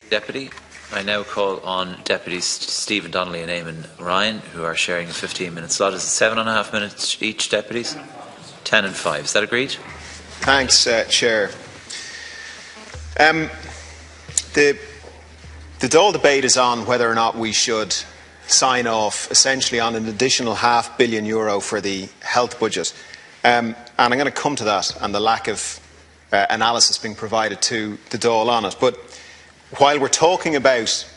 Deputy. I now call on Deputies Stephen Donnelly and Eamon Ryan, who are sharing a 15-minute slot. Is it 7.5 minutes each, Deputies? 10 and 5. Is that agreed? Thanks, Chair. The Dáil debate is on whether or not we should sign off essentially on an additional €500 million for the health budget. And I'm going to come to that and the lack of analysis being provided to the Dáil on it. But while we're talking about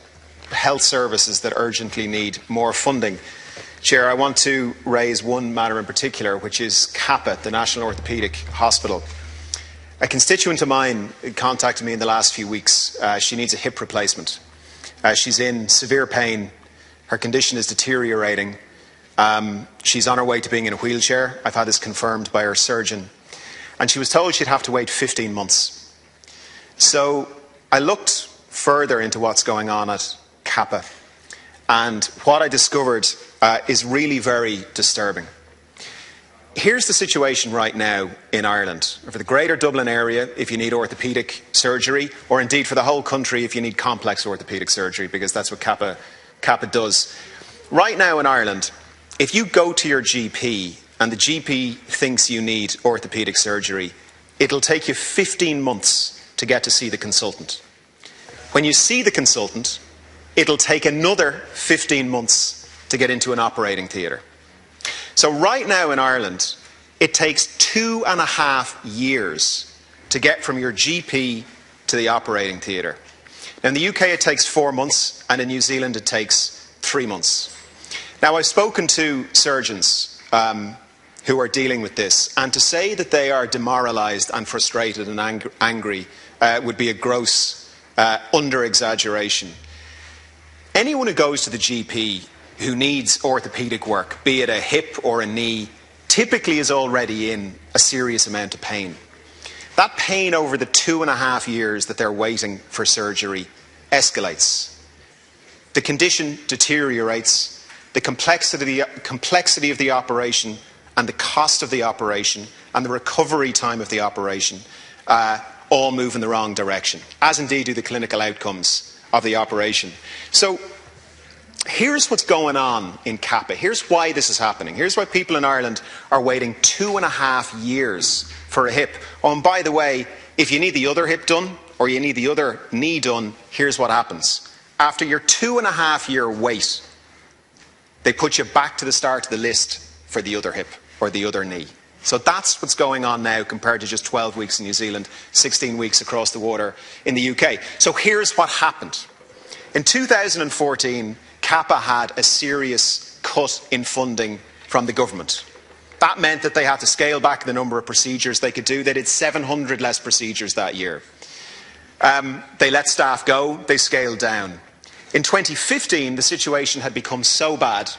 health services that urgently need more funding, Chair, I want to raise one matter in particular, which is CAPA, the National Orthopaedic Hospital. A constituent of mine contacted me in the last few weeks. She needs a hip replacement. She's in severe pain. Her condition is deteriorating. She's on her way to being in a wheelchair. I've had this confirmed by her surgeon. And she was told she'd have to wait 15 months. So I looked further into what's going on at CAPA. And what I discovered is really very disturbing. Here's the situation right now in Ireland. For the Greater Dublin area, if you need orthopaedic surgery, or indeed for the whole country if you need complex orthopaedic surgery, because that's what CAPA does. Right now in Ireland, if you go to your GP and the GP thinks you need orthopaedic surgery, it'll take you 15 months to get to see the consultant. When you see the consultant, it'll take another 15 months to get into an operating theatre. So right now in Ireland, it takes 2.5 years to get from your GP to the operating theatre. Now in the UK it takes 4 months, and in New Zealand it takes 3 months. Now I've spoken to surgeons who are dealing with this, and to say that they are demoralised and frustrated and angry would be a gross under-exaggeration. Anyone who goes to the GP who needs orthopaedic work, be it a hip or a knee, typically is already in a serious amount of pain. That pain over the 2.5 years that they're waiting for surgery escalates. The condition deteriorates, the complexity of the operation and the cost of the operation and the recovery time of the operation all move in the wrong direction, as indeed do the clinical outcomes of the operation. So here's what's going on in CAPA. Here's why this is happening. Here's why people in Ireland are waiting 2.5 years for a hip. Oh, and by the way, if you need the other hip done or you need the other knee done, here's what happens. After your 2.5 year wait, they put you back to the start of the list for the other hip or the other knee. So that's what's going on now compared to just 12 weeks in New Zealand, 16 weeks across the water in the UK. So here's what happened. In 2014, CAPA had a serious cut in funding from the government. That meant that they had to scale back the number of procedures they could do. They did 700 less procedures that year. They let staff go, they scaled down. In 2015, the situation had become so bad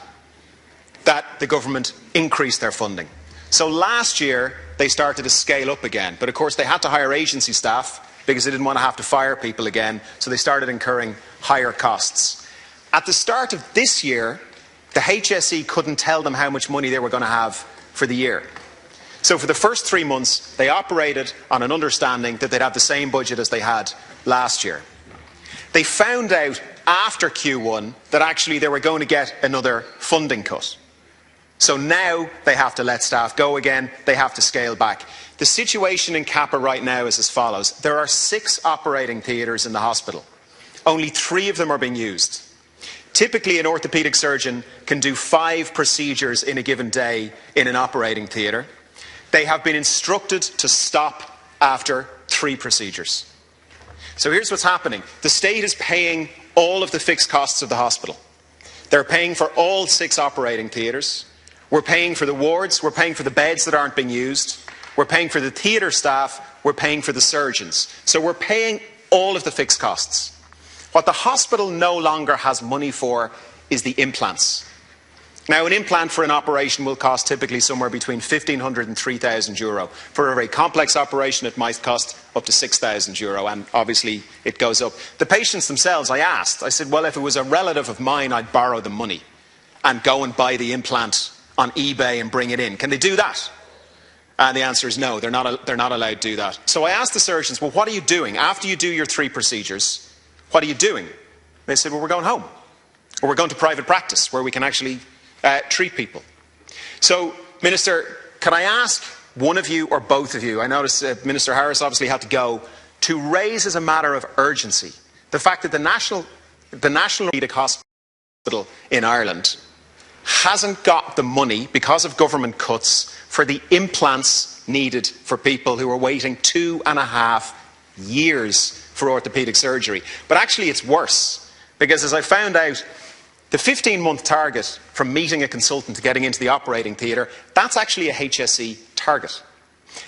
that the government increased their funding. So last year, they started to scale up again. But of course, they had to hire agency staff because they didn't want to have to fire people again. So they started incurring higher costs. At the start of this year, the HSE couldn't tell them how much money they were going to have for the year. So for the first 3 months, they operated on an understanding that they'd have the same budget as they had last year. They found out after Q1 that actually they were going to get another funding cut. So now they have to let staff go again, they have to scale back. The situation in CAPA right now is as follows. There are 6 operating theatres in the hospital. Only 3 of them are being used. Typically, an orthopaedic surgeon can do 5 procedures in a given day in an operating theatre. They have been instructed to stop after 3 procedures. So here's what's happening. The state is paying all of the fixed costs of the hospital. They're paying for all 6 operating theatres. We're paying for the wards. We're paying for the beds that aren't being used. We're paying for the theatre staff. We're paying for the surgeons. So we're paying all of the fixed costs. What the hospital no longer has money for is the implants. Now, an implant for an operation will cost typically somewhere between €1,500 and €3,000. For a very complex operation, it might cost up to €6,000, and obviously it goes up. The patients themselves, I said, well, if it was a relative of mine, I'd borrow the money and go and buy the implant on eBay and bring it in. Can they do that? And the answer is no, they're not allowed to do that. So I asked the surgeons, well, what are you doing? After you do your 3 procedures, what are you doing? They said, well, we're going home. Or we're going to private practice where we can actually treat people. So, Minister, can I ask one of you or both of you, I notice Minister Harris obviously had to go, to raise as a matter of urgency the fact that the National Orthopaedic Hospital in Ireland hasn't got the money, because of government cuts, for the implants needed for people who are waiting 2.5 years for orthopaedic surgery. But actually it's worse, because as I found out, the 15-month target from meeting a consultant to getting into the operating theatre, that's actually a HSE target.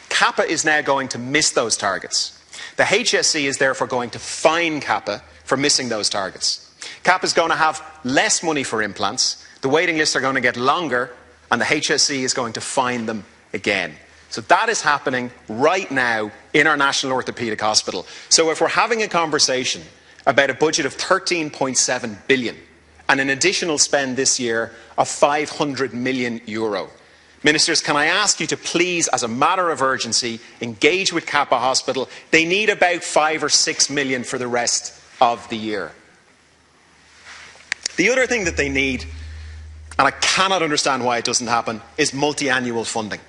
CAPA is now going to miss those targets. The HSE is therefore going to fine CAPA for missing those targets. CAPA is going to have less money for implants, the waiting lists are going to get longer, and the HSE is going to fine them again. So that is happening right now in our National Orthopaedic Hospital. So if we're having a conversation about a budget of 13.7 billion and an additional spend this year of 500 million euro, Ministers, can I ask you to please, as a matter of urgency, engage with CAPA Hospital? They need about 5 or 6 million for the rest of the year. The other thing that they need, and I cannot understand why it doesn't happen, is multi-annual funding.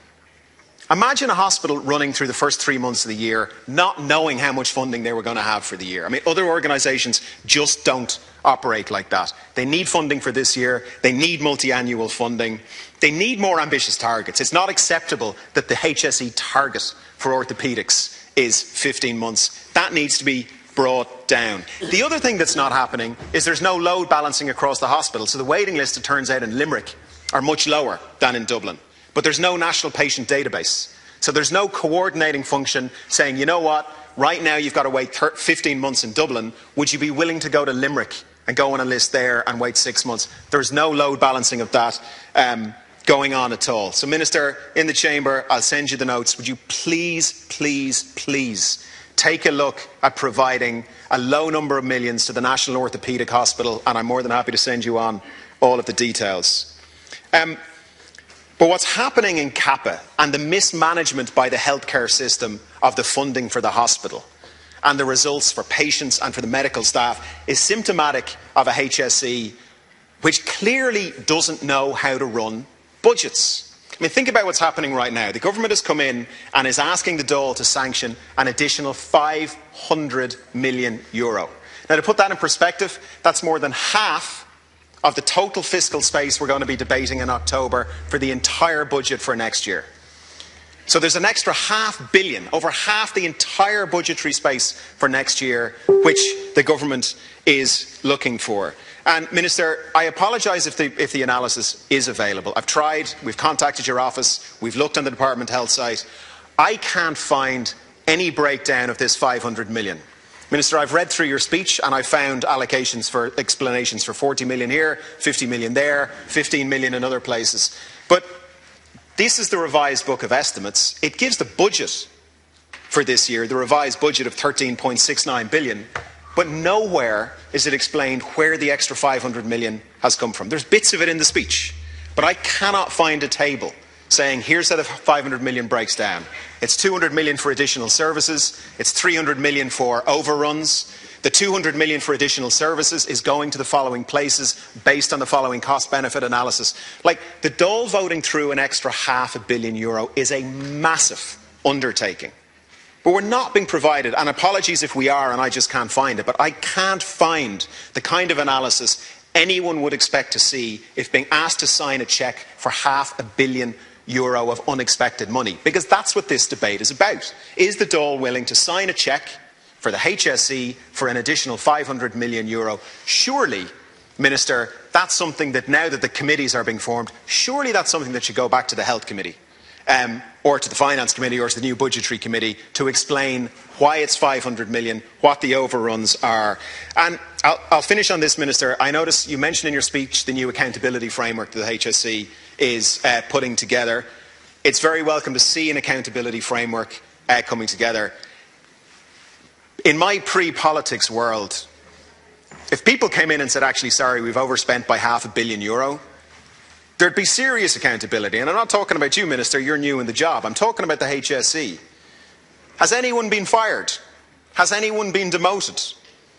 Imagine a hospital running through the first 3 months of the year not knowing how much funding they were going to have for the year. I mean, other organisations just don't operate like that. They need funding for this year. They need multi-annual funding. They need more ambitious targets. It's not acceptable that the HSE target for orthopaedics is 15 months. That needs to be brought down. The other thing that's not happening is there's no load balancing across the hospital. So the waiting list, it turns out, in Limerick are much lower than in Dublin. But there's no national patient database. So there's no coordinating function saying, you know what, right now you've got to wait 15 months in Dublin. Would you be willing to go to Limerick and go on a list there and wait 6 months? There's no load balancing of that going on at all. So, Minister, in the Chamber, I'll send you the notes. Would you please, please, please take a look at providing a low number of millions to the National Orthopaedic Hospital, and I'm more than happy to send you on all of the details. But what's happening in CAPA and the mismanagement by the healthcare system of the funding for the hospital and the results for patients and for the medical staff is symptomatic of a HSE which clearly doesn't know how to run budgets. I mean, think about what's happening right now. The government has come in and is asking the Dáil to sanction an additional 500 million euro. Now, to put that in perspective, that's more than half of the total fiscal space we're going to be debating in October for the entire budget for next year. So there's an extra £500 million, over half the entire budgetary space for next year, which the government is looking for. And, Minister, I apologise if the analysis is available. I've tried, we've contacted your office, we've looked on the Department of Health site. I can't find any breakdown of this 500 million. Minister, I've read through your speech and I found allocations for explanations for 40 million here, 50 million there, 15 million in other places. But this is the revised book of estimates. It gives the budget for this year, the revised budget of 13.69 billion, but nowhere is it explained where the extra 500 million has come from. There's bits of it in the speech, but I cannot find a table saying here's how the 500 million breaks down. It's 200 million for additional services, it's 300 million for overruns. The 200 million for additional services is going to the following places based on the following cost-benefit analysis. Like, the Dáil voting through an extra €500 million is a massive undertaking. But we're not being provided, and apologies if we are and I just can't find it, but I can't find the kind of analysis anyone would expect to see if being asked to sign a cheque for €500 million of unexpected money. Because that's what this debate is about. Is the Dáil willing to sign a cheque for the HSE for an additional €500 million? Surely, Minister, that's something that now that the committees are being formed, surely that's something that should go back to the Health Committee or to the Finance Committee or to the new Budgetary Committee to explain why it's 500 million, what the overruns are. And I'll finish on this, Minister. I notice you mentioned in your speech the new accountability framework that the HSE is putting together. It's very welcome to see an accountability framework coming together. In my pre-politics world, if people came in and said, actually, sorry, we've overspent by €500 million, there'd be serious accountability. And I'm not talking about you, Minister, you're new in the job. I'm talking about the HSE. Has anyone been fired? Has anyone been demoted?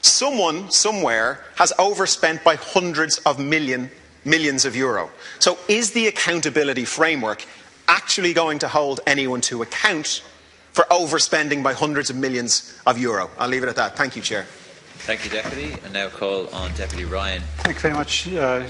someone somewhere has overspent by hundreds of millions of euro. So is the accountability framework actually going to hold anyone to account for overspending by hundreds of millions of euro? I'll leave it at that. Thank you, Chair. Thank you, Deputy. And now call on Deputy Ryan. Thank you very much, Chair.